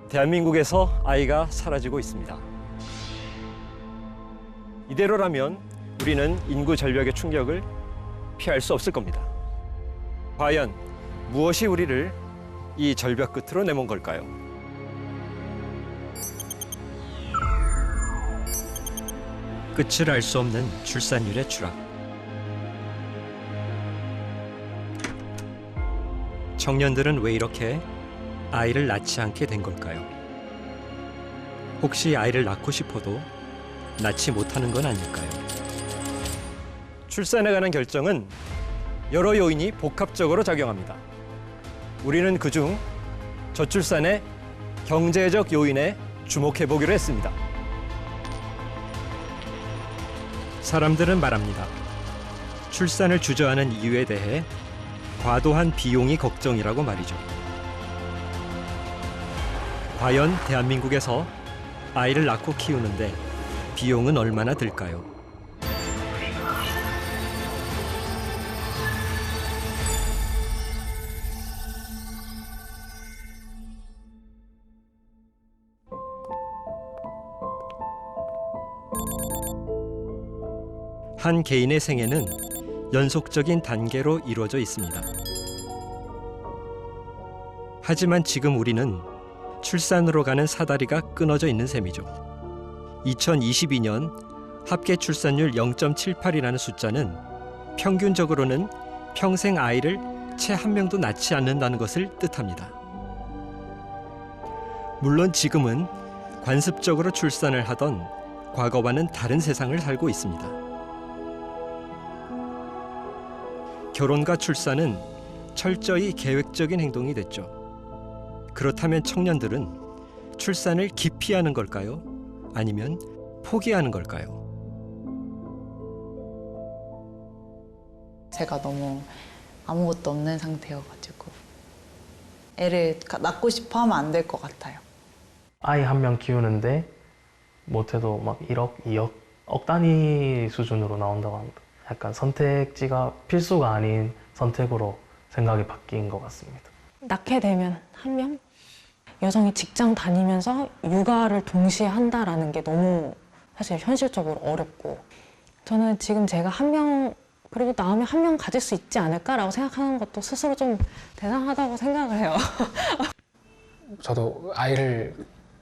대한민국에서 아이가 사라지고 있습니다. 이대로라면 우리는 인구 절벽의 충격을 피할 수 없을 겁니다. 과연 무엇이 우리를 이 절벽 끝으로 내몬 걸까요? 끝을 알 수 없는 출산율의 추락. 청년들은 왜 이렇게 아이를 낳지 않게 된 걸까요? 혹시 아이를 낳고 싶어도 낳지 못하는 건 아닐까요? 출산에 관한 결정은 여러 요인이 복합적으로 작용합니다. 우리는 그중 저출산의 경제적 요인에 주목해 보기로 했습니다. 사람들은 말합니다. 출산을 주저하는 이유에 대해 과도한 비용이 걱정이라고 말이죠. 과연 대한민국에서 아이를 낳고 키우는데 비용은 얼마나 들까요? 한 개인의 생애는 연속적인 단계로 이루어져 있습니다. 하지만 지금 우리는 출산으로 가는 사다리가 끊어져 있는 셈이죠. 2022년 합계 출산율 0.78이라는 숫자는 평균적으로는 평생 아이를 채 한 명도 낳지 않는다는 것을 뜻합니다. 물론 지금은 관습적으로 출산을 하던 과거와는 다른 세상을 살고 있습니다. 결혼과 출산은 철저히 계획적인 행동이 됐죠. 그렇다면 청년들은 출산을 기피하는 걸까요? 아니면 포기하는 걸까요? 제가 너무 아무것도 없는 상태여가지고 애를 낳고 싶어 하면 안 될 것 같아요. 아이 한 명 키우는데 못해도 막 1억, 2억, 억 단위 수준으로 나온다고 합니다. 약간 선택지가 필수가 아닌 선택으로 생각이 바뀐 것 같습니다. 낳게 되면 한 명? 여성이 직장 다니면서 육아를 동시에 한다라는 게 너무 사실 현실적으로 어렵고, 저는 지금 제가 한 명, 그리고 낳으면 한 명 가질 수 있지 않을까라고 생각하는 것도 스스로 좀 대단하다고 생각을 해요. 저도 아이를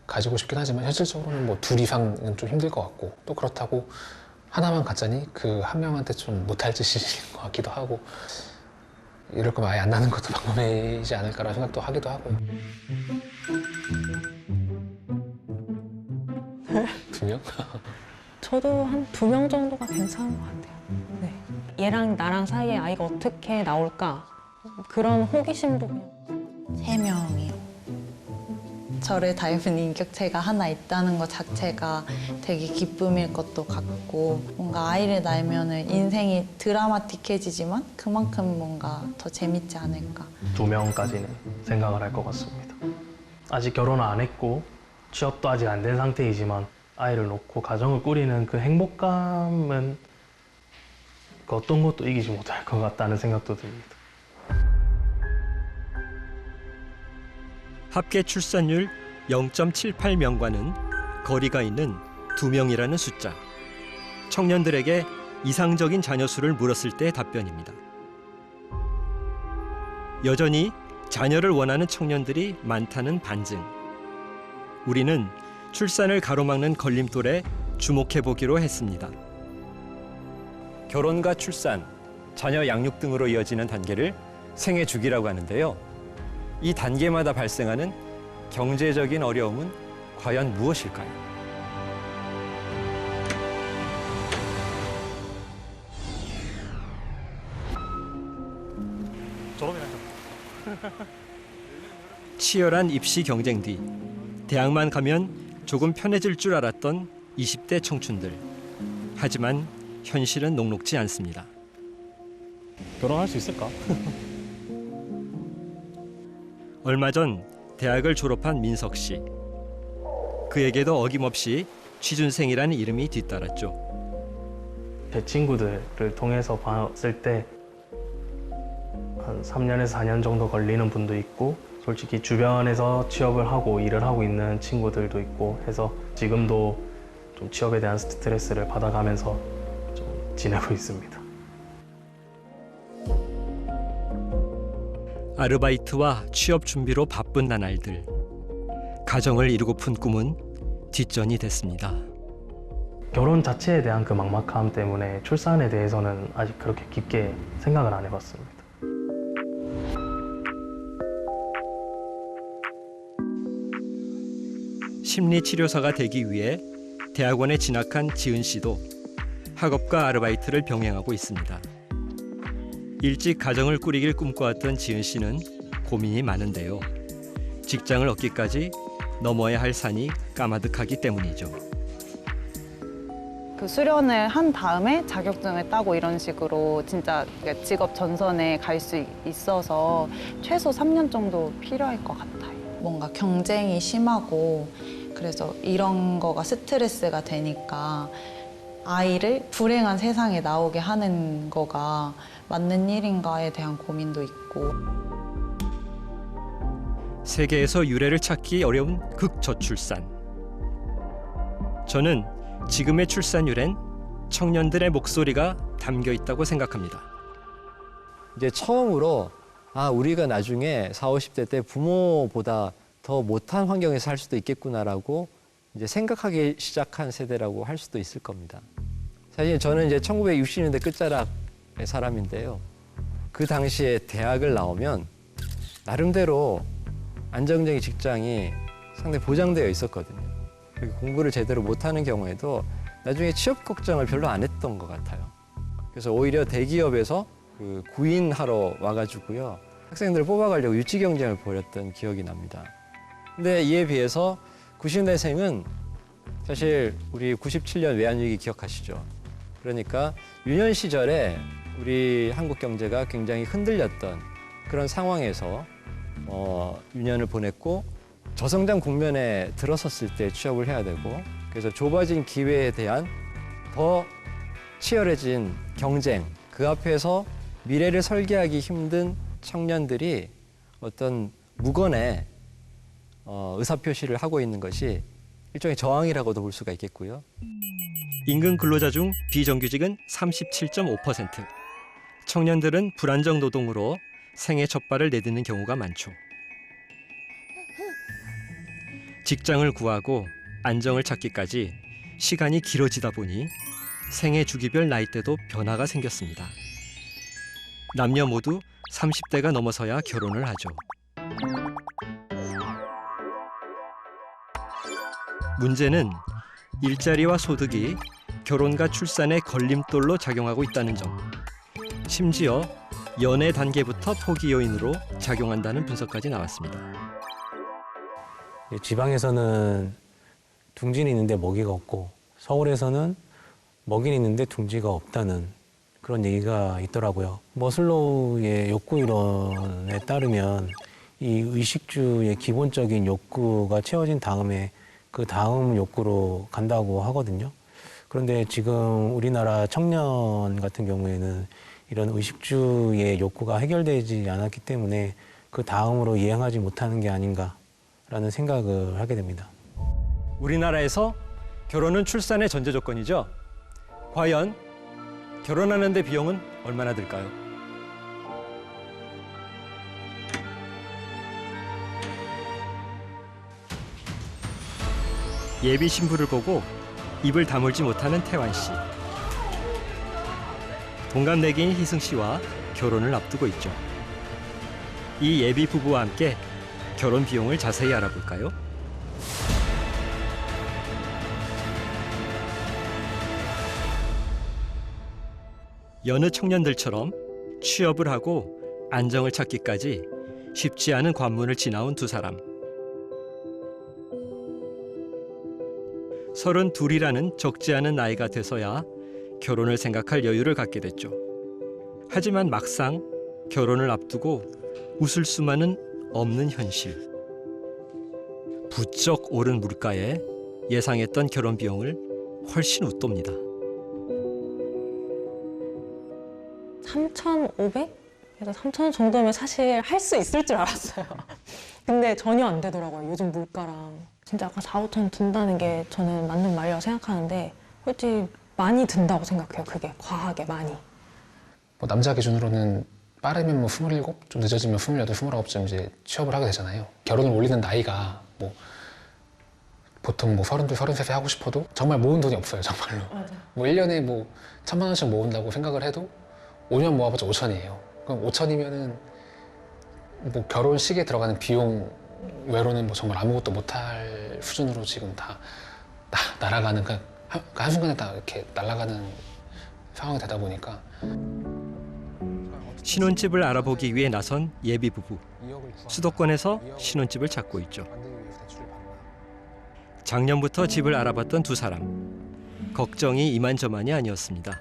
가지고 싶긴 하지만 현실적으로는 뭐 둘 이상은 좀 힘들 것 같고, 또 그렇다고 하나만 갖자니 그 한 명한테 좀 못할 짓인 것 같기도 하고, 이럴 거면 아예 안 낳는 것도 방법이지 않을까라는 생각도 하기도 하고. 두 명? 저도 한 2명 정도가 괜찮은 것 같아요. 네. 얘랑 나랑 사이에 아이가 어떻게 나올까? 그런 호기심도 그냥. 3명이요. 저를 닮은 인격체가 하나 있다는 것 자체가 되게 기쁨일 것도 같고, 뭔가 아이를 낳으면 인생이 드라마틱해지지만 그만큼 뭔가 더 재밌지 않을까. 2명까지는 생각을 할 것 같습니다. 아직 결혼을 안 했고 취업도 아직 안 된 상태이지만 아이를 놓고 가정을 꾸리는 그 행복감은 그 어떤 것도 이기지 못할 것 같다는 생각도 듭니다. 합계 출산율 0.78명과는 거리가 있는 2명이라는 숫자. 청년들에게 이상적인 자녀 수를 물었을 때의 답변입니다. 여전히 자녀를 원하는 청년들이 많다는 반증. 우리는 출산을 가로막는 걸림돌에 주목해 보기로 했습니다. 결혼과 출산, 자녀 양육 등으로 이어지는 단계를 생애 주기라고 하는데요. 이 단계마다 발생하는 경제적인 어려움은 과연 무엇일까요? 졸업해야죠. 치열한 입시 경쟁 뒤 대학만 가면 조금 편해질 줄 알았던 20대 청춘들. 하지만 현실은 녹록지 않습니다. 결혼할 수 있을까? 얼마 전 대학을 졸업한 민석 씨. 그에게도 어김없이 취준생이라는 이름이 뒤따랐죠. 제 친구들을 통해서 봤을 때 한 3년에서 4년 정도 걸리는 분도 있고 솔직히 주변에서 취업을 하고 일을 하고 있는 친구들도 있고 해서 지금도 좀 취업에 대한 스트레스를 받아가면서 좀 지내고 있습니다. 아르바이트와 취업 준비로 바쁜 나날들. 가정을 이루고픈 꿈은 뒷전이 됐습니다. 결혼 자체에 대한 그 막막함 때문에 출산에 대해서는 아직 그렇게 깊게 생각을 안 해봤습니다. 심리치료사가 되기 위해 대학원에 진학한 지은 씨도 학업과 아르바이트를 병행하고 있습니다. 일찍 가정을 꾸리길 꿈꿔왔던 지은 씨는 고민이 많은데요. 직장을 얻기까지 넘어야 할 산이 까마득하기 때문이죠. 그 수련을 한 다음에 자격증을 따고 이런 식으로 진짜 직업 전선에 갈 수 있어서 최소 3년 정도 필요할 것 같아요. 뭔가 경쟁이 심하고 그래서 이런 거가 스트레스가 되니까 아이를 불행한 세상에 나오게 하는 거가 맞는 일인가에 대한 고민도 있고. 세계에서 유례를 찾기 어려운 극저출산. 저는 지금의 출산율엔 청년들의 목소리가 담겨 있다고 생각합니다. 이제 처음으로 우리가 나중에 40, 50대 때 부모보다 더 못한 환경에서 살 수도 있겠구나라고 이제 생각하기 시작한 세대라고 할 수도 있을 겁니다. 사실 저는 이제 1960년대 끝자락의 사람인데요. 그 당시에 대학을 나오면 나름대로 안정적인 직장이 상당히 보장되어 있었거든요. 공부를 제대로 못하는 경우에도 나중에 취업 걱정을 별로 안 했던 것 같아요. 그래서 오히려 대기업에서 그 구인하러 와가지고요. 학생들을 뽑아가려고 유치 경쟁을 벌였던 기억이 납니다. 근데 이에 비해서 90년대생은 사실 우리 97년 외환위기 기억하시죠? 그러니까 유년 시절에 우리 한국 경제가 굉장히 흔들렸던 그런 상황에서 유년을 보냈고 저성장 국면에 들어섰을 때 취업을 해야 되고 그래서 좁아진 기회에 대한 더 치열해진 경쟁 그 앞에서 미래를 설계하기 힘든 청년들이 어떤 무건의 의사표시를 하고 있는 것이 일종의 저항이라고도 볼 수가 있겠고요. 임금 근로자 중 비정규직은 37.5%. 청년들은 불안정 노동으로 생애 첫 발을 내딛는 경우가 많죠. 직장을 구하고 안정을 찾기까지 시간이 길어지다 보니 생애 주기별 나이대도 변화가 생겼습니다. 남녀 모두 30대가 넘어서야 결혼을 하죠. 문제는 일자리와 소득이 결혼과 출산의 걸림돌로 작용하고 있다는 점. 심지어 연애 단계부터 포기 요인으로 작용한다는 분석까지 나왔습니다. 지방에서는 둥지는 있는데 먹이가 없고 서울에서는 먹이는 있는데 둥지가 없다는 그런 얘기가 있더라고요. 머슬로우의 욕구 이론에 따르면 이 의식주의 기본적인 욕구가 채워진 다음에 그 다음 욕구로 간다고 하거든요. 그런데 지금 우리나라 청년 같은 경우에는 이런 의식주의 욕구가 해결되지 않았기 때문에 그 다음으로 이행하지 못하는 게 아닌가라는 생각을 하게 됩니다. 우리나라에서 결혼은 출산의 전제 조건이죠. 과연 결혼하는 데 비용은 얼마나 들까요? 예비 신부를 보고 입을 다물지 못하는 태환 씨. 동갑내기인 희승 씨와 결혼을 앞두고 있죠. 이 예비 부부와 함께 결혼 비용을 자세히 알아볼까요? 여느 청년들처럼 취업을 하고 안정을 찾기까지 쉽지 않은 관문을 지나온 두 사람. 32이라는 적지 않은 나이가 돼서야 결혼을 생각할 여유를 갖게 됐죠. 하지만 막상 결혼을 앞두고 웃을 수만은 없는 현실. 부쩍 오른 물가에 예상했던 결혼 비용을 훨씬 웃돕니다. 3,500에서 3,000원 정도면 사실 할 수 있을 줄 알았어요. 근데 전혀 안 되더라고요. 요즘 물가랑. 진짜 아까 4, 5천 든다는 게 저는 맞는 말이라고 생각하는데 솔직히 많이 든다고 생각해요. 그게 과하게 많이. 뭐 남자 기준으로는 빠르면 뭐 27, 좀 늦어지면 28, 29쯤 이제 취업을 하게 되잖아요. 결혼을 올리는 나이가 뭐 보통 뭐 32, 33에 하고 싶어도 정말 모은 돈이 없어요, 정말로. 맞아. 뭐 1년에 뭐 1,000만 원씩 모은다고 생각을 해도 5년 모아봤자 5천이에요. 그럼 5천이면은 뭐 결혼식에 들어가는 비용 외로는 뭐 정말 아무것도 못할 수준으로 지금 다 날아가는, 그냥 한순간에 다 이렇게 날아가는 상황이 되다 보니까. 신혼집을 알아보기 위해 나선 예비 부부. 수도권에서 신혼집을 찾고 있죠. 작년부터 집을 알아봤던 두 사람. 걱정이 이만저만이 아니었습니다.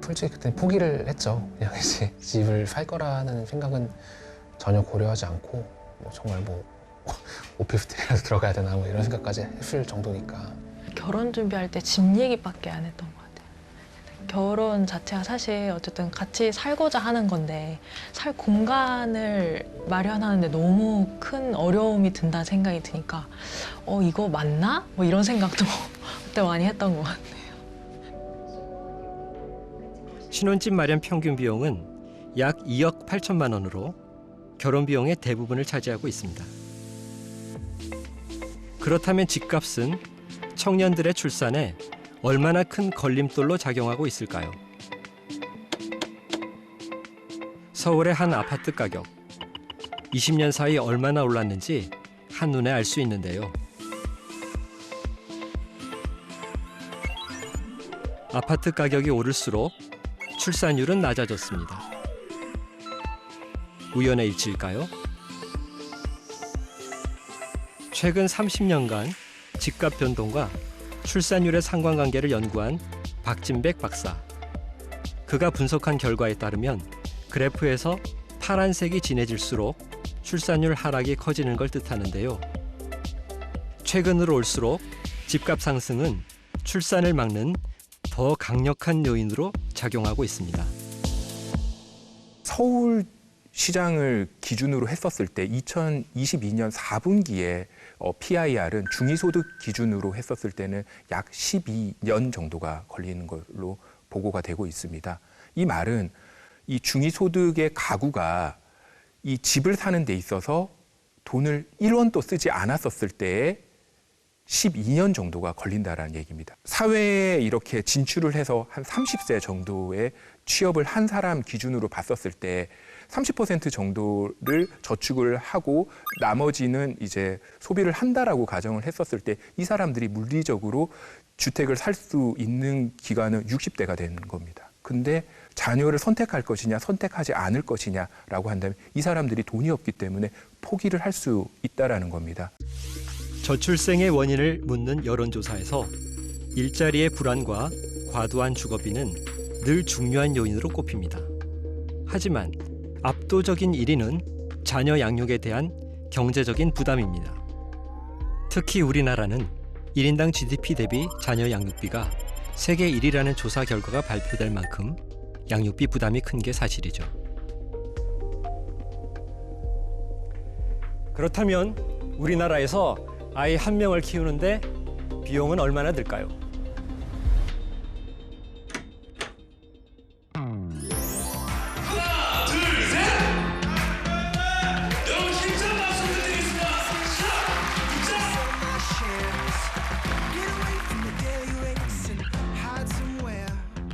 솔직히 그때 포기를 했죠. 그냥 이제 집을 살 거라는 생각은 전혀 고려하지 않고 뭐 정말 뭐 오피스텔이라도 들어가야 되나 뭐 이런 생각까지 했을 정도니까. 결혼 준비할 때 집 얘기밖에 안 했던 것 같아요. 결혼 자체가 사실 어쨌든 같이 살고자 하는 건데 살 공간을 마련하는데 너무 큰 어려움이 든다는 생각이 드니까 이거 맞나? 뭐 이런 생각도 그때 많이 했던 것 같아요. 신혼집 마련 평균 비용은 약 2억 8천만 원으로 결혼 비용의 대부분을 차지하고 있습니다. 그렇다면 집값은 청년들의 출산에 얼마나 큰 걸림돌로 작용하고 있을까요? 서울의 한 아파트 가격, 20년 사이 얼마나 올랐는지 한눈에 알 수 있는데요. 아파트 가격이 오를수록 출산율은 낮아졌습니다. 우연의 일치일까요? 최근 30년간 집값 변동과 출산율의 상관관계를 연구한 박진백 박사. 그가 분석한 결과에 따르면 그래프에서 파란색이 진해질수록 출산율 하락이 커지는 걸 뜻하는데요. 최근으로 올수록 집값 상승은 출산을 막는 더 강력한 요인으로 작용하고 있습니다. 서울 시장을 기준으로 했었을 때 2022년 4분기에 PIR은 중위소득 기준으로 했었을 때는 약 12년 정도가 걸리는 걸로 보고가 되고 있습니다. 이 말은 이 중위소득의 가구가 이 집을 사는 데 있어서 돈을 1원도 쓰지 않았었을 때에 12년 정도가 걸린다라는 얘기입니다. 사회에 이렇게 진출을 해서 한 30세 정도의 취업을 한 사람 기준으로 봤었을 때 30% 정도를 저축을 하고 나머지는 이제 소비를 한다라고 가정을 했었을 때 이 사람들이 물리적으로 주택을 살 수 있는 기간은 60대가 되는 겁니다. 근데 자녀를 선택할 것이냐 선택하지 않을 것이냐라고 한다면 이 사람들이 돈이 없기 때문에 포기를 할 수 있다라는 겁니다. 저출생의 원인을 묻는 여론조사에서 일자리의 불안과 과도한 주거비는 늘 중요한 요인으로 꼽힙니다. 하지만 압도적인 1위는 자녀 양육에 대한 경제적인 부담입니다. 특히 우리나라는 1인당 GDP 대비 자녀 양육비가 세계 1위라는 조사 결과가 발표될 만큼 양육비 부담이 큰 게 사실이죠. 그렇다면 우리나라에서 아이 한 명을 키우는데 비용은 얼마나 들까요?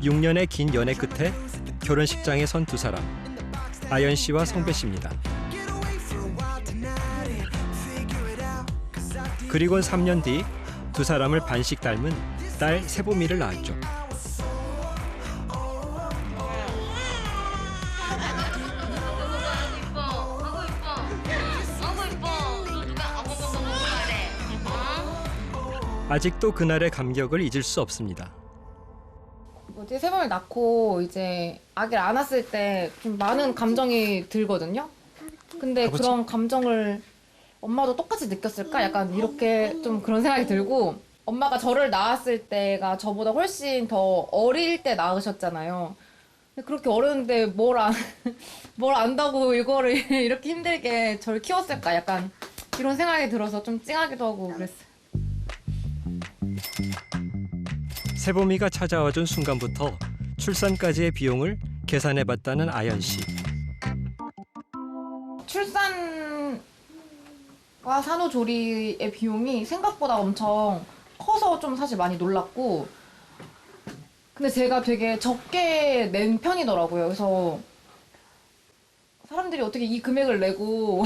육 6년의 긴 연애 끝에 결혼식장에 선 두 사람, 아연 씨와 성배 씨입니다. 그리고는 3년 뒤 두 사람을 반씩 닮은 딸 세보미를 낳았죠. 아직도 그날의 감격을 잊을 수 없습니다. 뭐지, 세 번을 낳고 이제 아기를 안았을 때 좀 많은 감정이 들거든요. 근데 그런 감정을 엄마도 똑같이 느꼈을까? 약간 이렇게 좀 그런 생각이 들고, 엄마가 저를 낳았을 때가 저보다 훨씬 더 어릴 때 낳으셨잖아요. 근데 그렇게 어렸는데 뭘 안다고 이거를 이렇게 힘들게 저를 키웠을까? 약간 이런 생각이 들어서 좀 찡하기도 하고 그랬어요. 세봄이가 찾아와준 순간부터 출산까지의 비용을 계산해봤다는 아연 씨. 출산과 산후조리의 비용이 생각보다 엄청 커서 좀 사실 많이 놀랐고, 근데 제가 되게 적게 낸 편이더라고요. 그래서 사람들이 어떻게 이 금액을 내고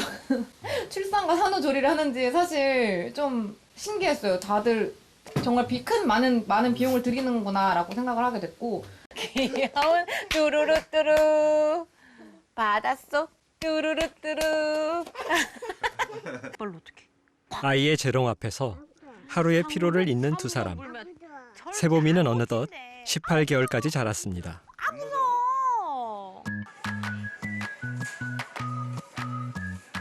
출산과 산후조리를 하는지 사실 좀 신기했어요. 다들 정말 많은 비용을 들이는구나라고 생각을 하게 됐고. 귀여운 뚜루루뚜루 받았어 뚜루루뚜루. 이걸로 어떻게? 아이의 재롱 앞에서 하루의 피로를 잊는 두 사람. 세봄이는 어느덧 18개월까지 자랐습니다.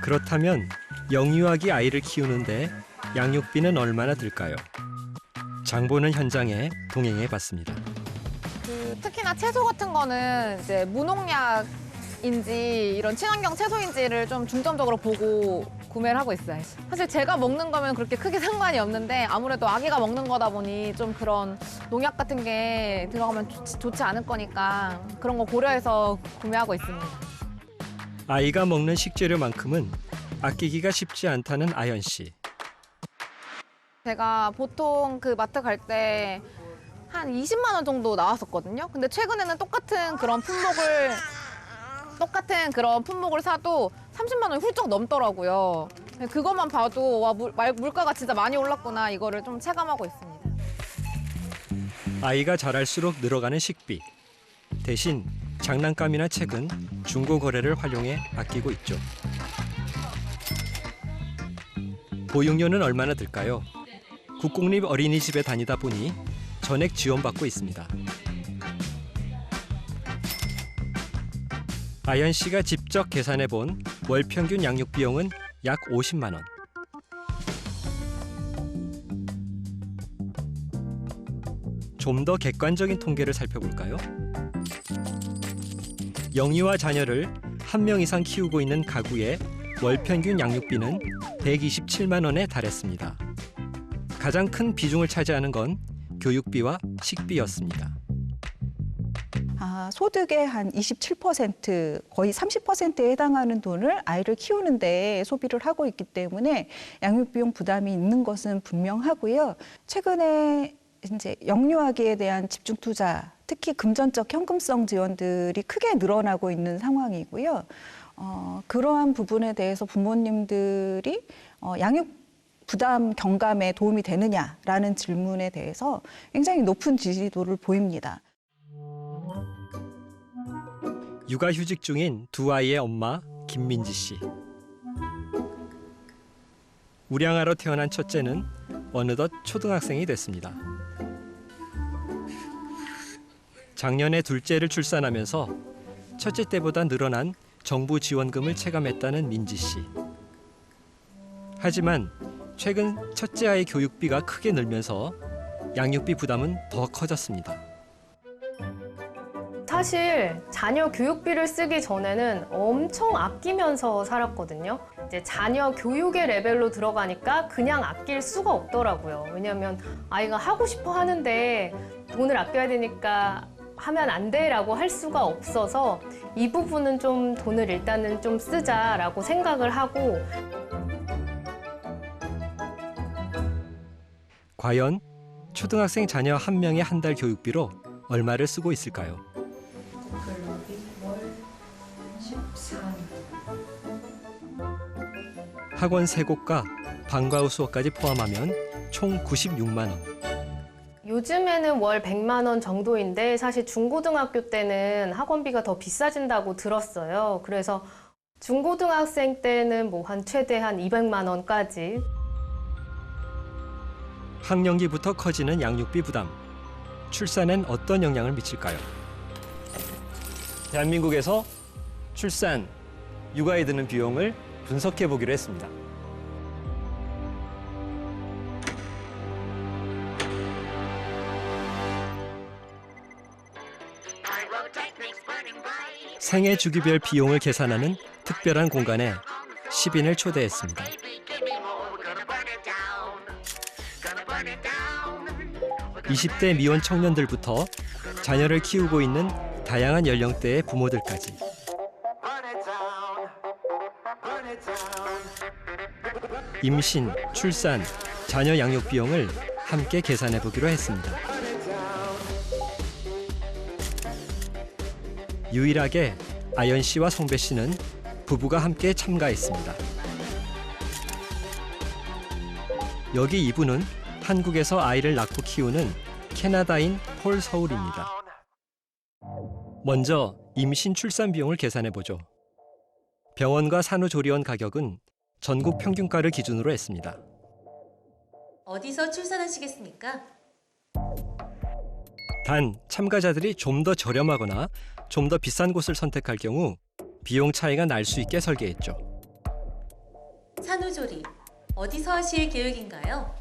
그렇다면 영유아기 아이를 키우는데 양육비는 얼마나 들까요? 장보는 현장에 동행해 봤습니다. 특히나 채소 같은 거는 이제 무농약인지 이런 친환경 채소인지를 좀 중점적으로 보고 구매를 하고 있어요. 사실 제가 먹는 거면 그렇게 크게 상관이 없는데 아무래도 아기가 먹는 거다 보니 좀 그런 농약 같은 게 들어가면 좋지 않을 거니까 그런 거 고려해서 구매하고 있습니다. 아이가 먹는 식재료만큼은 아끼기가 쉽지 않다는 아연 씨. 제가 보통 그 마트 갈 때 한 20만 원 정도 나왔었거든요. 근데 최근에는 똑같은 그런 품목을 사도 30만 원이 훌쩍 넘더라고요. 그것만 봐도 와, 물가가 진짜 많이 올랐구나, 이거를 좀 체감하고 있습니다. 아이가 자랄수록 늘어가는 식비. 대신 장난감이나 책은 중고 거래를 활용해 아끼고 있죠. 보육료는 얼마나 들까요? 국공립 어린이집에 다니다 보니 전액 지원받고 있습니다. 아연 씨가 직접 계산해 본 월 평균 양육 비용은 약 50만 원. 좀 더 객관적인 통계를 살펴볼까요? 영유아 자녀를 한 명 이상 키우고 있는 가구의 월 평균 양육비는 127만 원에 달했습니다. 가장 큰 비중을 차지하는 건 교육비와 식비였습니다. 소득의 한 27%, 거의 30%에 해당하는 돈을 아이를 키우는 데 소비를 하고 있기 때문에 양육비용 부담이 있는 것은 분명하고요. 최근에 이제 영유아기에 대한 집중 투자, 특히 금전적 현금성 지원들이 크게 늘어나고 있는 상황이고요. 그러한 부분에 대해서 부모님들이 양육 부담 경감에 도움이 되느냐라는 질문에 대해서 굉장히 높은 지지도를 보입니다. 육아휴직 중인 두 아이의 엄마 김민지 씨. 우량아로 태어난 첫째는 어느덧 초등학생이 됐습니다. 작년에 둘째를 출산하면서 첫째 때보다 늘어난 정부 지원금을 체감했다는 민지 씨. 하지만 최근 첫째 아이 교육비가 크게 늘면서 양육비 부담은 더 커졌습니다. 사실 자녀 교육비를 쓰기 전에는 엄청 아끼면서 살았거든요. 이제 자녀 교육의 레벨로 들어가니까 그냥 아낄 수가 없더라고요. 왜냐하면 아이가 하고 싶어 하는데 돈을 아껴야 되니까 하면 안 돼라고 할 수가 없어서 이 부분은 좀 돈을 일단은 좀 쓰자라고 생각을 하고. 과연 초등학생 자녀 한 명의 한 달 교육비로 얼마를 쓰고 있을까요? 학원 3곳과 방과 후 수업까지 포함하면 총 96만 원. 요즘에는 월 100만 원 정도인데 사실 중고등학교 때는 학원비가 더 비싸진다고 들었어요. 그래서 중고등학생 때는 뭐 최대 한 200만 원까지. 학령기부터 커지는 양육비 부담. 출산엔 어떤 영향을 미칠까요? 대한민국에서 출산, 육아에 드는 비용을 분석해 보기로 했습니다. 생애 주기별 비용을 계산하는 특별한 공간에 시빈을 초대했습니다. 20대 미혼 청년들부터 자녀를 키우고 있는 다양한 연령대의 부모들까지. 임신, 출산, 자녀 양육 비용을 함께 계산해 보기로 했습니다. 유일하게 아연 씨와 성배 씨는 부부가 함께 참가했습니다. 여기 이분은 한국에서 아이를 낳고 키우는 캐나다인 폴 서울입니다. 먼저 임신 출산 비용을 계산해 보죠. 병원과 산후조리원 가격은 전국 평균가를 기준으로 했습니다. 어디서 출산하시겠습니까? 단 참가자들이 좀 더 저렴하거나 좀 더 비싼 곳을 선택할 경우 비용 차이가 날 수 있게 설계했죠. 산후조리, 어디서 하실 계획인가요?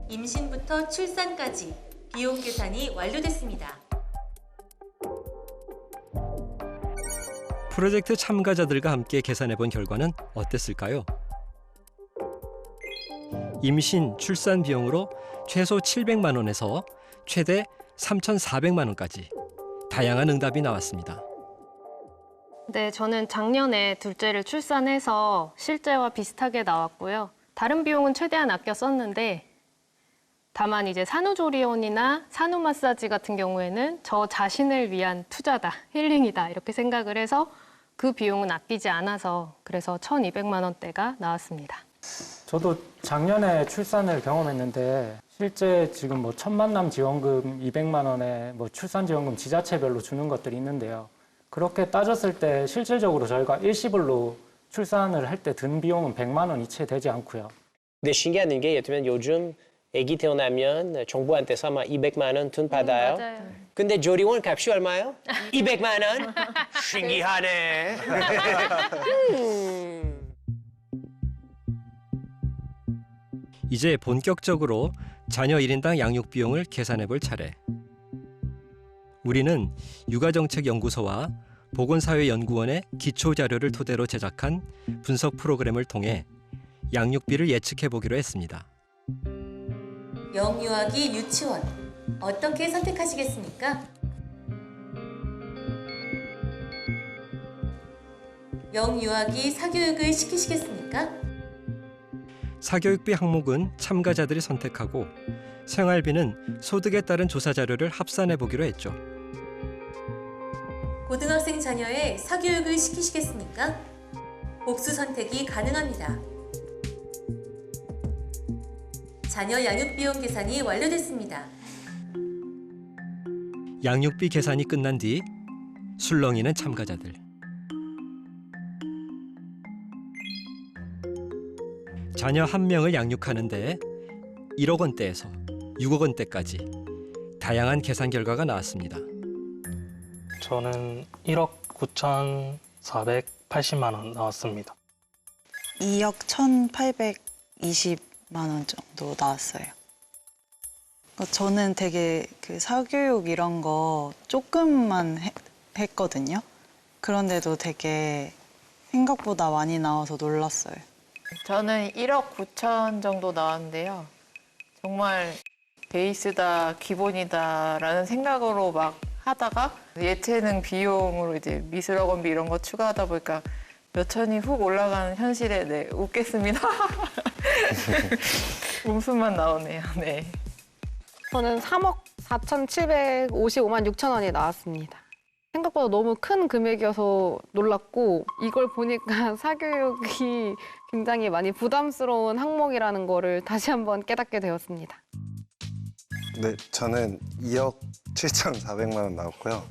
임신부터 출산까지 비용 계산이 완료됐습니다. 프로젝트 참가자들과 함께 계산해 본 결과는 어땠을까요? 임신, 출산 비용으로 최소 700만 원에서 최대 3,400만 원까지 다양한 응답이 나왔습니다. 네, 저는 작년에 둘째를 출산해서 실제와 비슷하게 나왔고요. 다른 비용은 최대한 아껴 썼는데 다만 이제 산후조리원이나 산후 마사지 같은 경우에는 저 자신을 위한 투자다, 힐링이다 이렇게 생각을 해서 그 비용은 아끼지 않아서 그래서 1,200만 원대가 나왔습니다. 저도 작년에 출산을 경험했는데 실제 지금 뭐 첫 만남 지원금 200만 원에 뭐 출산 지원금 지자체별로 주는 것들이 있는데요. 그렇게 따졌을 때 실질적으로 저희가 일시불로 출산을 할 때 든 비용은 100만 원이 채 되지 않고요. 근데 신기한 게 예를 들면 요즘 아기 태어나면 정부한테서 아마 200만 원 돈 받아요. 맞아요. 근데 조리원 값이 얼마요? 200만 원? 신기하네. 이제 본격적으로 자녀 1인당 양육 비용을 계산해 볼 차례. 우리는 육아정책연구소와 보건사회연구원의 기초자료를 토대로 제작한 분석 프로그램을 통해 양육비를 예측해 보기로 했습니다. 영유아기 유치원, 어떻게 선택하시겠습니까? 영유아기 사교육을 시키시겠습니까? 사교육비 항목은 참가자들이 선택하고 생활비는 소득에 따른 조사 자료를 합산해 보기로 했죠. 고등학생 자녀의 사교육을 시키시겠습니까? 복수 선택이 가능합니다. 자녀 양육 비용 계산이 완료됐습니다. 양육비 계산이 끝난 뒤 술렁이는 참가자들. 자녀 한 명을 양육하는데 1억 원대에서 6억 원대까지 다양한 계산 결과가 나왔습니다. 저는 1억 9,480만 원 나왔습니다. 2억 1,820만 원 정도 나왔어요. 저는 되게 그 사교육 이런 거 조금만 했거든요. 그런데도 되게 생각보다 많이 나와서 놀랐어요. 저는 1억 9천 정도 나왔는데요. 정말 베이스다, 기본이다라는 생각으로 막 하다가 예체능 비용으로 이제 미술학원비 이런 거 추가하다 보니까 몇 천이 훅 올라가는 현실에 네, 웃겠습니다. 웃음만 나오네요. 네. 저는 3억 4,755만 6천 원이 나왔습니다. 생각보다 너무 큰 금액이어서 놀랐고 이걸 보니까 사교육이 굉장히 많이 부담스러운 항목이라는 거를 다시 한번 깨닫게 되었습니다. 네, 저는 2억 7,400만 원 나왔고요.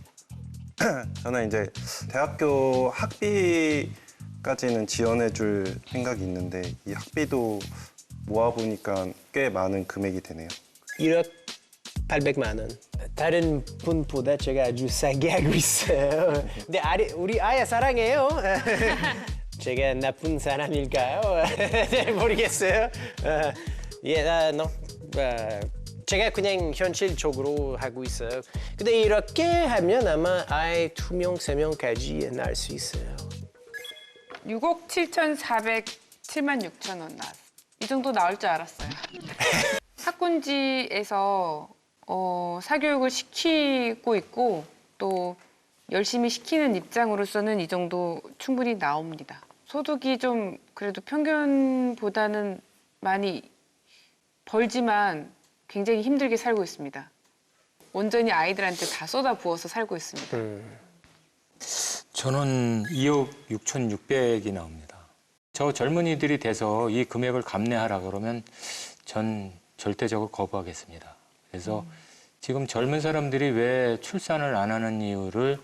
저는 이제 대학교 학비까지는 지원해 줄 생각이 있는데 이 학비도 모아보니까 꽤 많은 금액이 되네요. 1억 800만 원. 다른 분보다 제가 아주 싸게 하고 있어요. 근데 우리 아야 사랑해요. 제가 나쁜 사람일까요? 잘 모르겠어요. 제가 그냥 현실적으로 하고 있어요. 근데 이렇게 하면 아마 아이 2명, 3명까지 낳을 수 있어요. 6억 7,407만 6천 원 나왔어요. 이 정도 나올 줄 알았어요. 학군지에서 사교육을 시키고 있고 또 열심히 시키는 입장으로서는 이 정도 충분히 나옵니다. 소득이 좀 그래도 평균보다는 많이 벌지만 굉장히 힘들게 살고 있습니다. 온전히 아이들한테 다 쏟아부어서 살고 있습니다. 저는 2억 6,600이 나옵니다. 저 젊은이들이 돼서 이 금액을 감내하라 그러면 전 절대적으로 거부하겠습니다. 그래서 지금 젊은 사람들이 왜 출산을 안 하는 이유를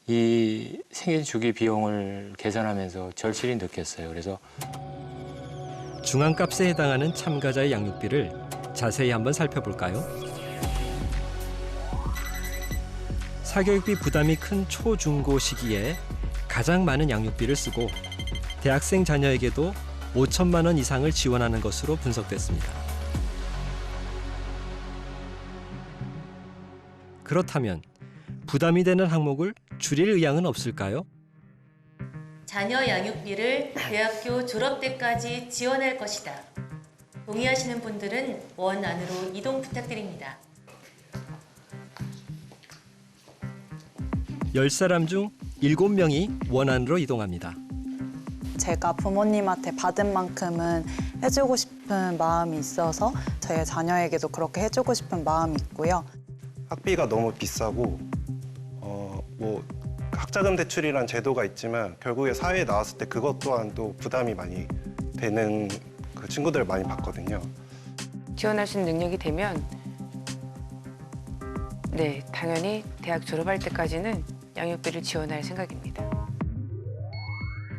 이 생일 주기 비용을 계산하면서 절실히 느꼈어요. 그래서 중앙값에 해당하는 참가자의 양육비를 자세히 한번 살펴볼까요? 사교육비 부담이 큰 초중고 시기에 가장 많은 양육비를 쓰고 대학생 자녀에게도 5천만 원 이상을 지원하는 것으로 분석됐습니다. 그렇다면 부담이 되는 항목을 줄일 의향은 없을까요? 자녀 양육비를 대학교 졸업 때까지 지원할 것이다. 동의하시는 분들은 원 안으로 이동 부탁드립니다. 10사람 중 7명이 원 안으로 이동합니다. 제가 부모님한테 받은 만큼은 해주고 싶은 마음이 있어서 저희 자녀에게도 그렇게 해주고 싶은 마음이 있고요. 학비가 너무 비싸고 뭐 학자금 대출이란 제도가 있지만 결국에 사회에 나왔을 때 그것 또한 또 부담이 많이 되는 그 친구들을 많이 봤거든요. 지원할 수 있는 능력이 되면 네, 당연히 대학 졸업할 때까지는 양육비를 지원할 생각입니다.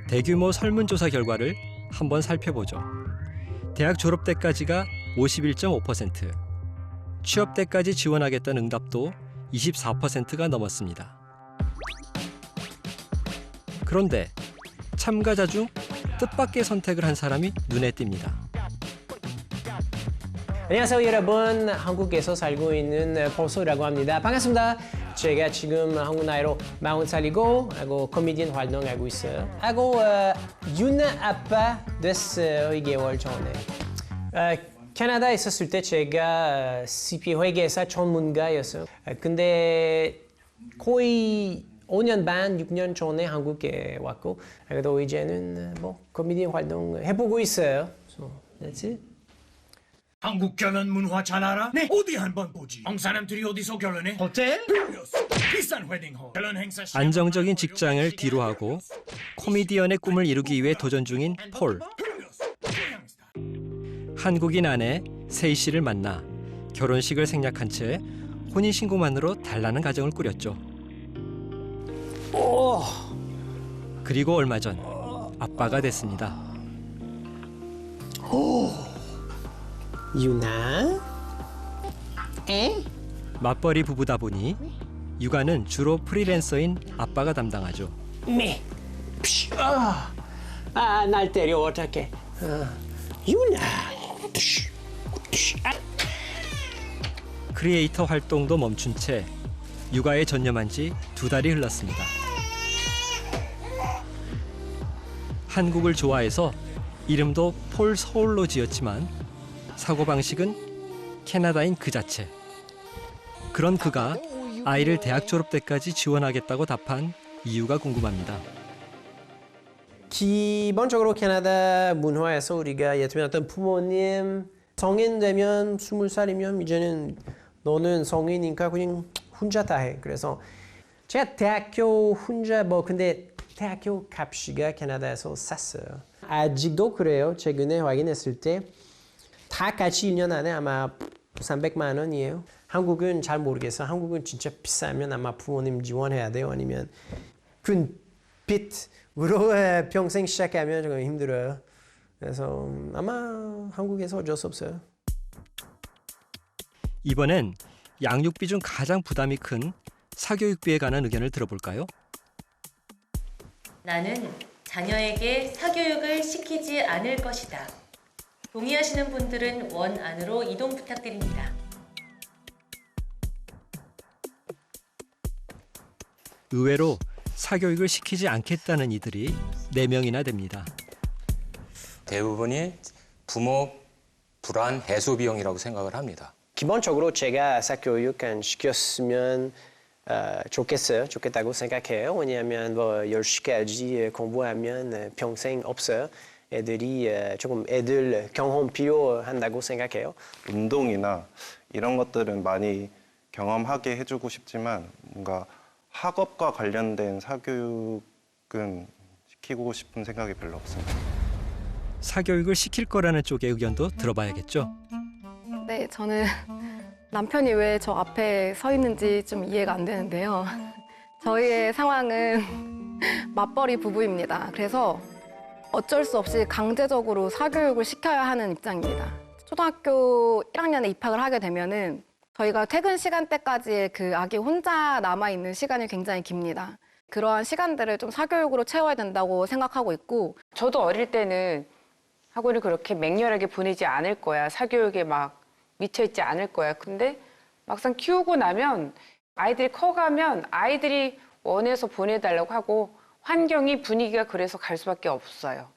대규모 설문조사 결과를 한번 살펴보죠. 대학 졸업 때까지가 51.5%, 취업 때까지 지원하겠다는 응답도 24%가 넘었습니다. 그런데 참가자 중 뜻밖의 선택을 한 사람이 눈에 띕니다. 안녕하세요 여러분. 한국에서 살고 있는 폴소라고 합니다. 반갑습니다. 제가 지금 한국 나이로 40살이고 하고 코미디언 활동하고 있어요. 하고 유나 아빠 됐어요. 2개월 전에. 캐나다에 있었을 때 제가 CPA 회계사 전문가였어요. 근데 거의 5년 반, 6년 전에 한국에 왔고 그래도 이제는 뭐 코미디언 활동 해보고 있어요. So, that's it. 한국 결혼 문화 잘 알아? 네. 어디 한번 보지. 형사람들이 어디서 결혼해? 호텔? 비싼 웨딩홀. 결혼 행사 시간. 안정적인 직장을 뒤로 하고 코미디언의 꿈을 이루기 위해 도전 중인 폴. 한국인 아내 세희 씨를 만나 결혼식을 생략한 채 혼인신고만으로 달라는 가정을 꾸렸죠. 그리고 얼마 전 아빠가 됐습니다. 유나? 맞벌이 부부다 보니 육아는 주로 프리랜서인 아빠가 담당하죠. 날 때려 어떡해. 유나. 크리에이터 활동도 멈춘 채 육아에 전념한 지 2달이 흘렀습니다. 한국을 좋아해서 이름도 폴 서울로 지었지만 사고방식은 캐나다인 그 자체. 그런 그가 아이를 대학 졸업 때까지 지원하겠다고 답한 이유가 궁금합니다. 기본적으로 캐나다 문화에서 우리가 예를 들면 어떤 부모님 성인 되면 20살이면 이제는 너는 성인이니까 그냥 혼자 다 해. 그래서 제가 대학교 혼자 근데 대학교 값이가 캐나다에서 쌌어요. 아직도 그래요. 최근에 확인했을 때 다 같이 1년 안에 아마 300만 원이에요. 한국은 잘 모르겠어요. 한국은 진짜 비싸면 아마 부모님 지원해야 돼요. 아니면 큰 빚으로 평생 시작하면 조금 힘들어요. 그래서 아마 한국에서 어쩔 수 없어요. 이번엔 양육비 중 가장 부담이 큰 사교육비에 관한 의견을 들어볼까요? 나는 자녀에게 사교육을 시키지 않을 것이다. 동의하시는 분들은 원 안으로 이동 부탁드립니다. 의외로 사교육을 시키지 않겠다는 이들이 4명이나 됩니다. 대부분이 부모 불안 해소 비용이라고 생각을 합니다. 기본적으로 제가 사교육은 시켰으면 좋겠다고 생각해요. 왜냐하면 뭐 10시까지 공부하면 평생 없어요. 애들이 조금 애들 경험 필요한다고 생각해요. 운동이나 이런 것들은 많이 경험하게 해주고 싶지만 뭔가 학업과 관련된 사교육은 시키고 싶은 생각이 별로 없습니다. 사교육을 시킬 거라는 쪽의 의견도 들어봐야겠죠. 네, 저는 남편이 왜 저 앞에 서 있는지 좀 이해가 안 되는데요. 저희의 상황은 맞벌이 부부입니다. 그래서 어쩔 수 없이 강제적으로 사교육을 시켜야 하는 입장입니다. 초등학교 1학년에 입학을 하게 되면은 저희가 퇴근 시간대까지 그 아기 혼자 남아있는 시간이 굉장히 깁니다. 그러한 시간들을 좀 사교육으로 채워야 된다고 생각하고 있고 저도 어릴 때는 학원을 그렇게 맹렬하게 보내지 않을 거야. 사교육에 막 미쳐있지 않을 거야. 근데 막상 키우고 나면 아이들이 커가면 아이들이 원해서 보내달라고 하고 환경이 분위기가 그래서 갈 수밖에 없어요.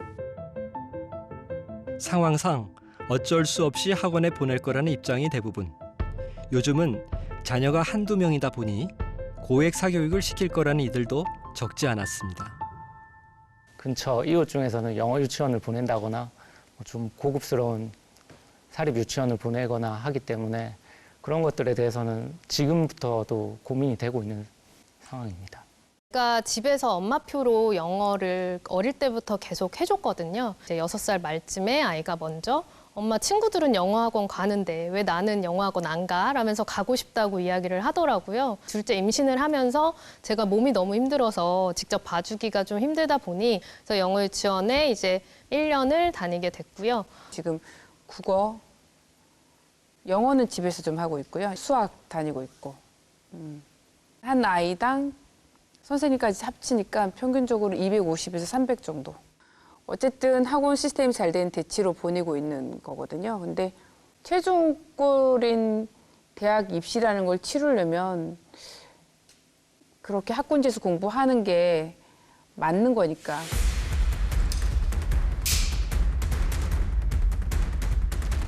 상황상 어쩔 수 없이 학원에 보낼 거라는 입장이 대부분. 요즘은 자녀가 한두 명이다 보니 고액 사교육을 시킬 거라는 이들도 적지 않았습니다. 근처 이웃 중에서는 영어 유치원을 보낸다거나 좀 고급스러운 사립 유치원을 보내거나 하기 때문에 그런 것들에 대해서는 지금부터도 고민이 되고 있는 상황입니다. 그러니까 집에서 엄마표로 영어를 어릴 때부터 계속 해줬거든요. 이제 6살 말쯤에 아이가 먼저 엄마 친구들은 영어학원 가는데 왜 나는 영어학원 안 가? 라면서 가고 싶다고 이야기를 하더라고요. 둘째 임신을 하면서 제가 몸이 너무 힘들어서 직접 봐주기가 좀 힘들다 보니 그래서 영어 유치원에 이제 1년을 다니게 됐고요. 지금 국어, 영어는 집에서 좀 하고 있고요. 수학 다니고 있고. 한 아이당 선생님까지 합치니까 평균적으로 250에서 300 정도. 어쨌든 학원 시스템이 잘 된 대치로 보내고 있는 거거든요. 근데 최종골인 대학 입시라는 걸 치르려면 그렇게 학군지에서 공부하는 게 맞는 거니까.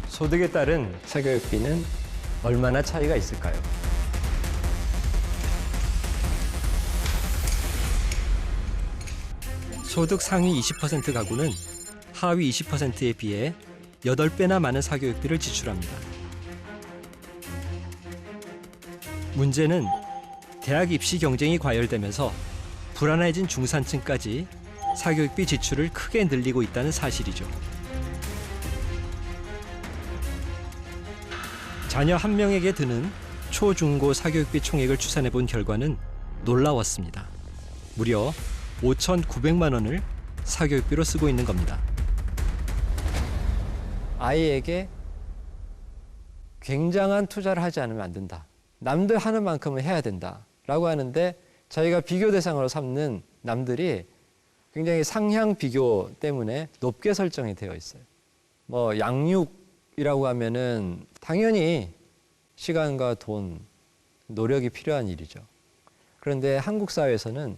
소득에 따른 사교육비는 얼마나 차이가 있을까요? 소득 상위 20% 가구는 하위 20%에 비해 8배나 많은 사교육비를 지출합니다. 문제는 대학 입시 경쟁이 과열되면서 불안해진 중산층까지 사교육비 지출을 크게 늘리고 있다는 사실이죠. 자녀 한 명에게 드는 초, 중고 사교육비 총액을 추산해 본 결과는 놀라웠습니다. 무려 5,900만 원을 사교육비로 쓰고 있는 겁니다. 아이에게 굉장한 투자를 하지 않으면 안 된다. 남들 하는 만큼은 해야 된다라고 하는데 저희가 비교 대상으로 삼는 남들이 굉장히 상향 비교 때문에 높게 설정이 되어 있어요. 뭐 양육이라고 하면은 당연히 시간과 돈, 노력이 필요한 일이죠. 그런데 한국 사회에서는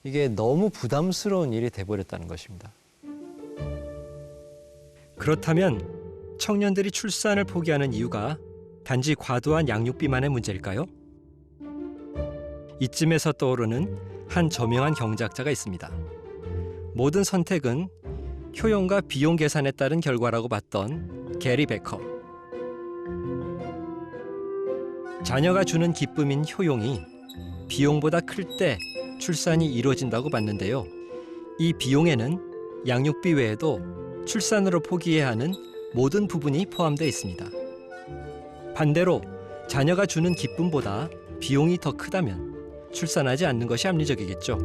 이게 너무 부담스러운 일이 돼버렸다는 것입니다. 그렇다면 청년들이 출산을 포기하는 이유가 단지 과도한 양육비만의 문제일까요? 이쯤에서 떠오르는 한 저명한 경제학자가 있습니다. 모든 선택은 효용과 비용 계산에 따른 결과라고 봤던 게리 베커. 자녀가 주는 기쁨인 효용이 비용보다 클 때 출산이 이루어진다고 봤는데요. 이 비용에는 양육비 외에도 출산으로 포기해야 하는 모든 부분이 포함되어 있습니다. 반대로 자녀가 주는 기쁨보다 비용이 더 크다면 출산하지 않는 것이 합리적이겠죠.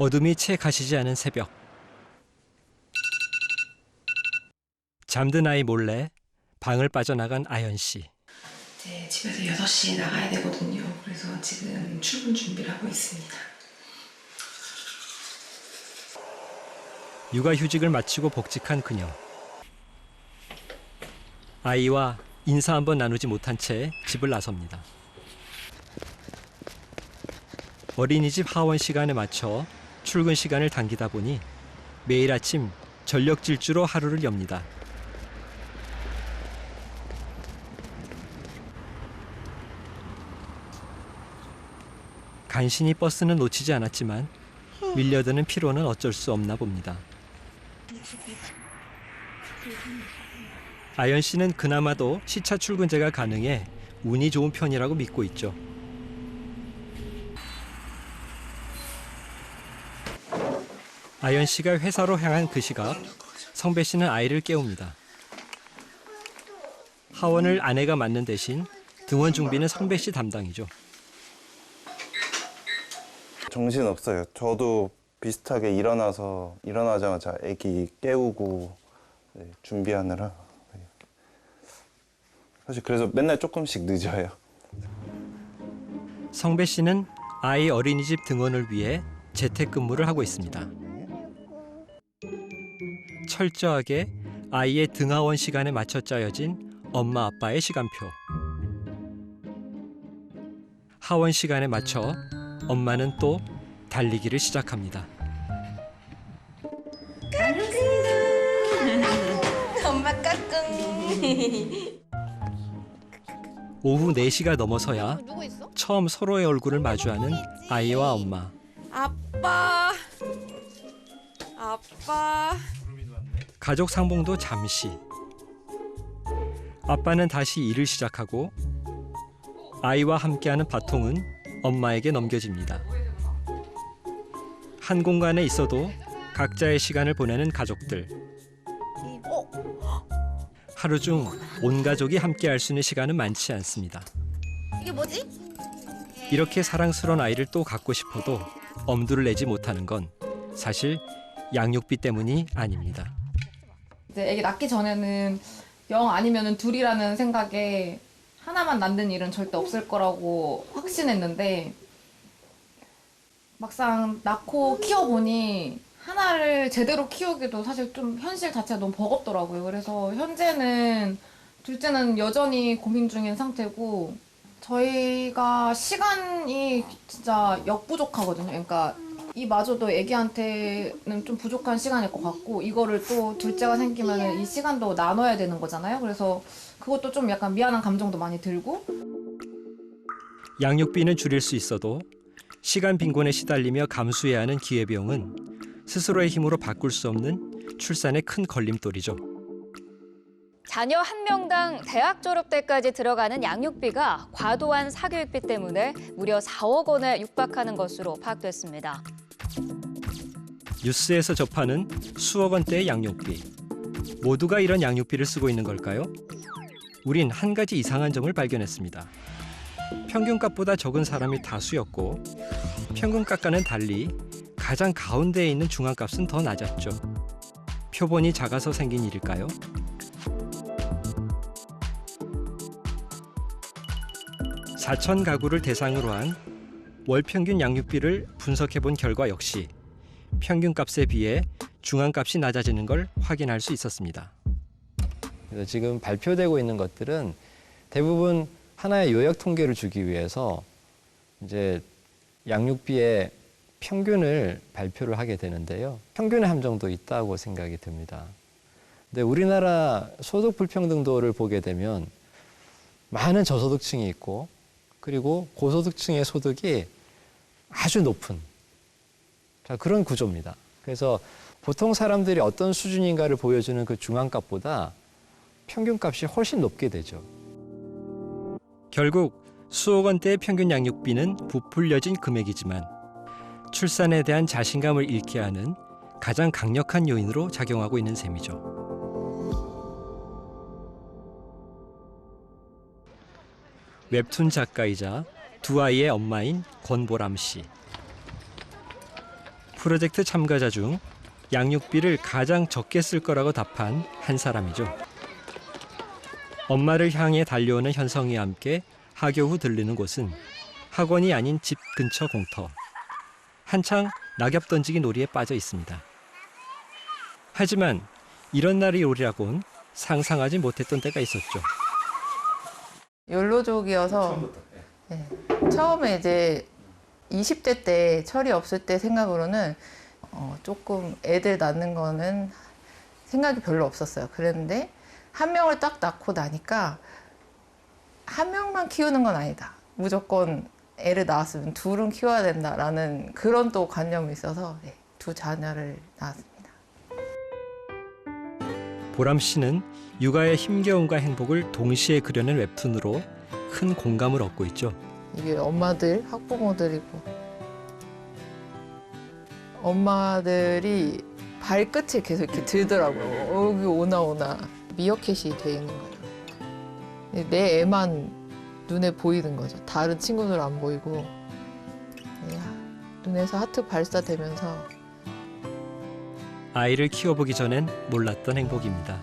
어둠이 채 가시지 않은 새벽. 잠든 아이 몰래 방을 빠져나간 아연 씨. 이제 집에서 6시에 나가야 되거든요. 그래서 지금 출근 준비를 하고 있습니다. 육아휴직을 마치고 복직한 그녀. 아이와 인사 한번 나누지 못한 채 집을 나섭니다. 어린이집 하원 시간에 맞춰 출근 시간을 당기다 보니 매일 아침 전력 질주로 하루를 엽니다. 간신히 버스는 놓치지 않았지만 밀려드는 피로는 어쩔 수 없나 봅니다. 아연 씨는 그나마도 시차 출근제가 가능해 운이 좋은 편이라고 믿고 있죠. 아연 씨가 회사로 향한 그 시각, 성배 씨는 아이를 깨웁니다. 하원을 아내가 맡는 대신 등원 준비는 성배 씨 담당이죠. 정신 없어요. 저도 비슷하게 일어나자마자 아기 깨우고 준비하느라 사실 그래서 맨날 조금씩 늦어요. 성배 씨는 아이 어린이집 등원을 위해 재택근무를 하고 있습니다. 철저하게 아이의 등하원 시간에 맞춰 짜여진 엄마 아빠의 시간표. 하원 시간에 맞춰 엄마는 또 달리기를 시작합니다. 엄마 까꿍. 오후 4시가 넘어서야 처음 서로의 얼굴을 마주하는 아이와 엄마. 아빠. 가족 상봉도 잠시. 아빠는 다시 일을 시작하고 아이와 함께하는 바통은 엄마에게 넘겨집니다. 한 공간에 있어도 각자의 시간을 보내는 가족들. 하루 중 온 가족이 함께할 수 있는 시간은 많지 않습니다. 이게 뭐지? 이렇게 사랑스러운 아이를 또 갖고 싶어도 엄두를 내지 못하는 건 사실 양육비 때문이 아닙니다. 이제 애기 낳기 전에는 0 아니면은 2이라는 생각에 하나만 낳는 일은 절대 없을 거라고 확신했는데 막상 낳고 키워보니 하나를 제대로 키우기도 사실 좀 현실 자체가 너무 버겁더라고요. 그래서 현재는 둘째는 여전히 고민 중인 상태고 저희가 시간이 진짜 역부족하거든요. 그러니까 이마저도 애기한테는 좀 부족한 시간일 것 같고 이거를 또 둘째가 생기면 이 시간도 나눠야 되는 거잖아요. 그래서 그것도 좀 약간 미안한 감정도 많이 들고. 양육비는 줄일 수 있어도 시간 빈곤에 시달리며 감수해야 하는 기회비용은 스스로의 힘으로 바꿀 수 없는 출산의 큰 걸림돌이죠. 자녀 한 명당 대학 졸업 때까지 들어가는 양육비가 과도한 사교육비 때문에 무려 4억 원에 육박하는 것으로 파악됐습니다. 뉴스에서 접하는 수억 원대의 양육비. 모두가 이런 양육비를 쓰고 있는 걸까요? 우린 한 가지 이상한 점을 발견했습니다. 평균값보다 적은 사람이 다수였고 평균값과는 달리 가장 가운데에 있는 중앙값은 더 낮았죠. 표본이 작아서 생긴 일일까요? (4천) 가구를 대상으로 한 월평균 양육비를 분석해본 결과 역시 평균값에 비해 중앙값이 낮아지는 걸 확인할 수 있었습니다. 그래서 지금 발표되고 있는 것들은 대부분 하나의 요약 통계를 주기 위해서 이제 양육비의 평균을 발표를 하게 되는데요. 평균의 함정도 있다고 생각이 듭니다. 근데 우리나라 소득 불평등도를 보게 되면 많은 저소득층이 있고 그리고 고소득층의 소득이 아주 높은 그런 구조입니다. 그래서 보통 사람들이 어떤 수준인가를 보여주는 그 중앙값보다 평균값이 훨씬 높게 되죠. 결국 수억 원대의 평균 양육비는 부풀려진 금액이지만 출산에 대한 자신감을 잃게 하는 가장 강력한 요인으로 작용하고 있는 셈이죠. 웹툰 작가이자 두 아이의 엄마인 권보람 씨. 프로젝트 참가자 중 양육비를 가장 적게 쓸 거라고 답한 한 사람이죠. 엄마를 향해 달려오는 현성이와 함께 하교 후 들르는 곳은 학원이 아닌 집 근처 공터. 한창 낙엽 던지기 놀이에 빠져 있습니다. 하지만 이런 날이 오리라고는 상상하지 못했던 때가 있었죠. 욜로족이어서 네. 처음에 이제 20대 때 철이 없을 때 생각으로는 조금 애들 낳는 거는 생각이 별로 없었어요. 그랬는데 한 명을 딱 낳고 나니까 한 명만 키우는 건 아니다. 무조건 애를 낳았으면 둘은 키워야 된다라는 그런 또 관념이 있어서 네, 두 자녀를 낳았습니다. 보람 씨는 육아의 힘겨움과 행복을 동시에 그려낸 웹툰으로 큰 공감을 얻고 있죠. 이게 엄마들, 학부모들이고 엄마들이 발끝을 계속 이렇게 들더라고요. 여기 오나 미어캣이 돼 있는 거예요. 내 애만 눈에 보이는 거죠. 다른 친구들 안 보이고 눈에서 하트 발사되면서 아이를 키워보기 전엔 몰랐던 행복입니다.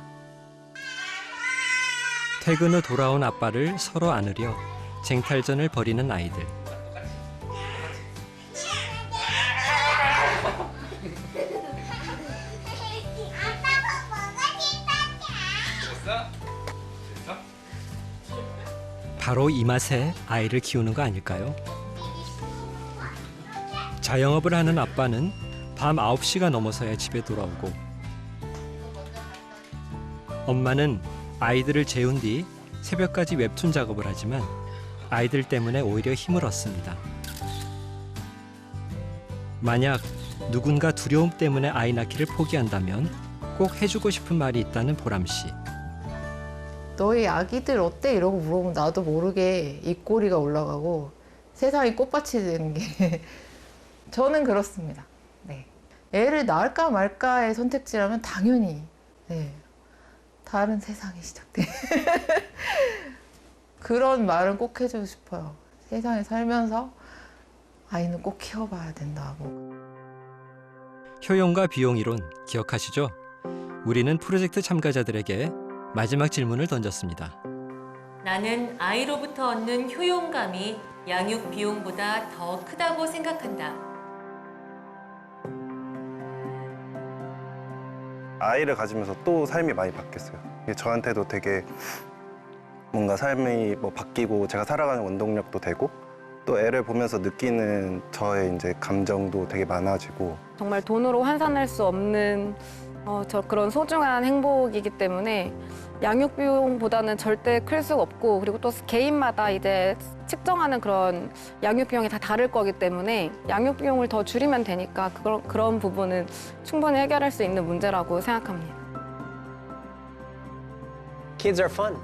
퇴근 후 돌아온 아빠를 서로 안으려 쟁탈전을 벌이는 아이들. 바로 이 맛에 아이를 키우는 거 아닐까요? 자영업을 하는 아빠는 밤 9시가 넘어서야 집에 돌아오고 엄마는 아이들을 재운 뒤 새벽까지 웹툰 작업을 하지만 아이들 때문에 오히려 힘을 얻습니다. 만약 누군가 두려움 때문에 아이 낳기를 포기한다면 꼭 해주고 싶은 말이 있다는 보람 씨. 너희 아기들 어때? 이러고 물어보면 나도 모르게 입꼬리가 올라가고 세상이 꽃밭이 되는 게 저는 그렇습니다. 네. 애를 낳을까 말까의 선택지라면 당연히 네. 다른 세상이 시작돼. 그런 말은 꼭 해주고 싶어요. 세상에 살면서 아이는 꼭 키워봐야 된다고. 효용과 비용 이론 기억하시죠? 우리는 프로젝트 참가자들에게 마지막 질문을 던졌습니다. 나는 아이로부터 얻는 효용감이 양육 비용보다 더 크다고 생각한다. 아이를 가지면서 또 삶이 많이 바뀌었어요. 이게 저한테도 되게 뭔가 삶이 뭐 바뀌고 제가 살아가는 원동력도 되고 또 애를 보면서 느끼는 저의 이제 감정도 되게 많아지고 정말 돈으로 환산할 수 없는 그런 소중한 행복이기 때문에 양육 비용보다는 절대 클 수가 없고 그리고 또 개인마다 이제 측정하는 그런 양육 비용이 다 다를 거기 때문에 양육 비용을 더 줄이면 되니까 그런 부분은 충분히 해결할 수 있는 문제라고 생각합니다. Kids are fun.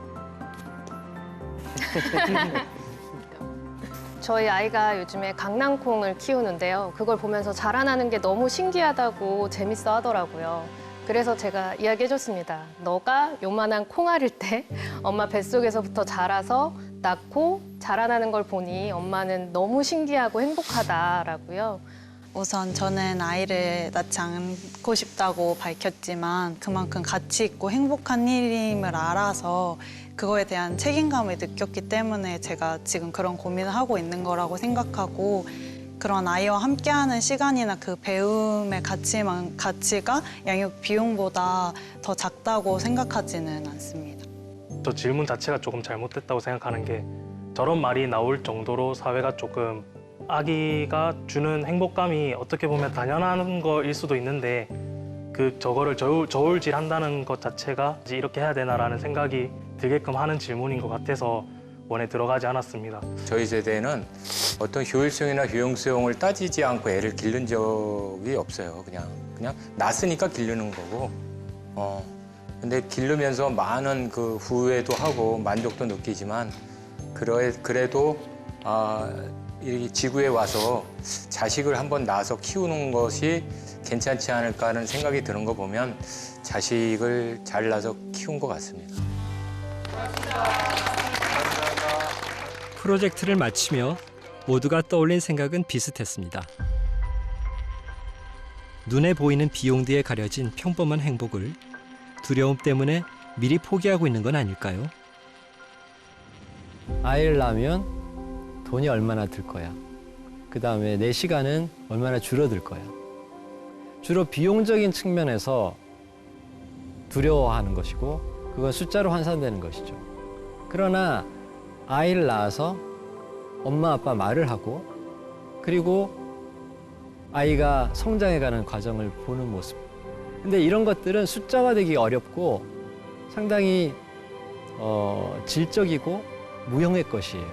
저희 아이가 요즘에 강낭콩을 키우는데요. 그걸 보면서 자라나는 게 너무 신기하다고 재밌어 하더라고요. 그래서 제가 이야기해줬습니다. 너가 요만한 콩알일 때 엄마 뱃속에서부터 자라서 낳고 자라나는 걸 보니 엄마는 너무 신기하고 행복하다라고요. 우선 저는 아이를 낳지 않고 싶다고 밝혔지만 그만큼 가치 있고 행복한 일임을 알아서 그거에 대한 책임감을 느꼈기 때문에 제가 지금 그런 고민을 하고 있는 거라고 생각하고 그런 아이와 함께하는 시간이나 그 배움의 가치가 양육 비용보다 더 작다고 생각하지는 않습니다. 저 질문 자체가 조금 잘못됐다고 생각하는 게 저런 말이 나올 정도로 사회가 조금 아기가 주는 행복감이 어떻게 보면 당연한 거일 수도 있는데 저거를 저울질한다는 것 자체가 이렇게 해야 되나라는 생각이 들게끔 하는 질문인 것 같아서 원에 들어가지 않았습니다. 저희 세대는 어떤 효율성이나 효용성을 따지지 않고 애를 기른 적이 없어요. 그냥 낳았으니까 기르는 거고. 근데 기르면서 많은 그 후회도 하고 만족도 느끼지만 그래도 이 지구에 와서 자식을 한번 낳아서 키우는 것이 괜찮지 않을까 하는 생각이 드는 거 보면 자식을 잘 낳아서 키운 것 같습니다. 프로젝트를 마치며 모두가 떠올린 생각은 비슷했습니다. 눈에 보이는 비용 뒤에 가려진 평범한 행복을 두려움 때문에 미리 포기하고 있는 건 아닐까요? 아이를 낳으면 돈이 얼마나 들 거야. 그다음에 내 시간은 얼마나 줄어들 거야. 주로 비용적인 측면에서 두려워하는 것이고 그건 숫자로 환산되는 것이죠. 그러나 아이를 낳아서 엄마 아빠 말을 하고 그리고 아이가 성장해가는 과정을 보는 모습. 근데 이런 것들은 숫자화되기 어렵고 상당히 질적이고 무형의 것이에요.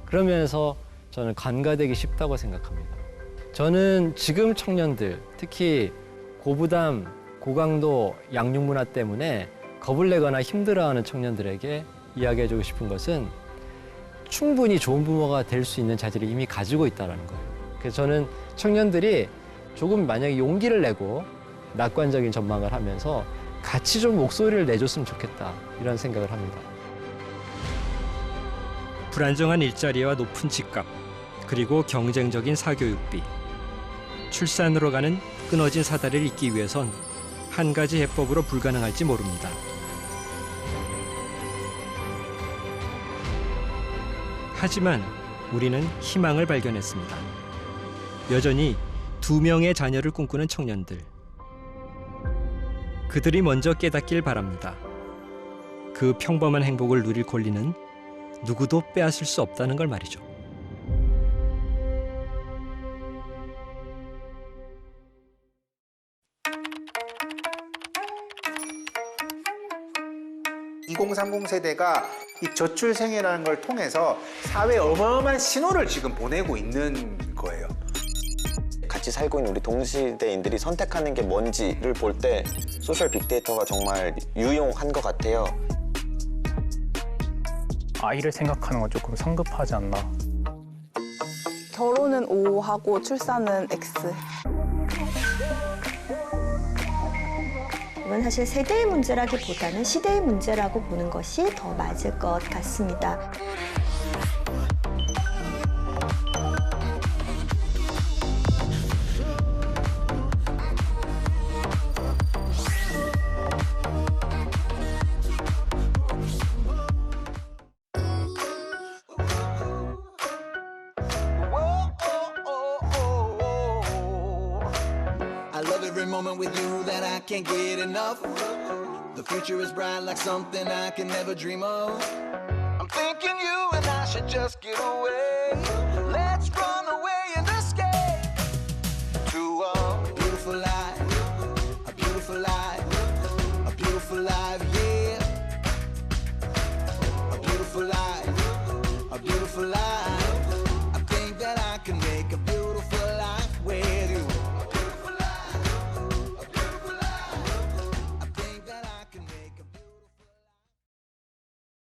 그러면서 저는 간과되기 쉽다고 생각합니다. 저는 지금 청년들, 특히 고부담, 고강도 양육 문화 때문에 겁을 내거나 힘들어하는 청년들에게 이야기해주고 싶은 것은 충분히 좋은 부모가 될 수 있는 자질을 이미 가지고 있다는 거예요. 그래서 저는 청년들이 조금 만약에 용기를 내고 낙관적인 전망을 하면서 같이 좀 목소리를 내줬으면 좋겠다 이런 생각을 합니다. 불안정한 일자리와 높은 집값, 그리고 경쟁적인 사교육비. 출산으로 가는 끊어진 사다리를 잇기 위해선 한 가지 해법으로 불가능할지 모릅니다. 하지만 우리는 희망을 발견했습니다. 여전히 2명의 자녀를 꿈꾸는 청년들. 그들이 먼저 깨닫길 바랍니다. 그 평범한 행복을 누릴 권리는 누구도 빼앗을 수 없다는 걸 말이죠. (2030) 세대가 이 저출생이라는 걸 통해서 사회에 어마어마한 신호를 지금 보내고 있는 거예요. 같이 살고 있는 우리 동시대인들이 선택하는 게 뭔지를 볼 때 소셜 빅데이터가 정말 유용한 것 같아요. 아이를 생각하는 건 조금 성급하지 않나. 결혼은 O하고 출산은 X. 이건 사실 세대의 문제라기보다는 시대의 문제라고 보는 것이 더 맞을 것 같습니다. With you that I can't get enough. The future is bright like something I can never dream of. I'm thinking you and I should just get away.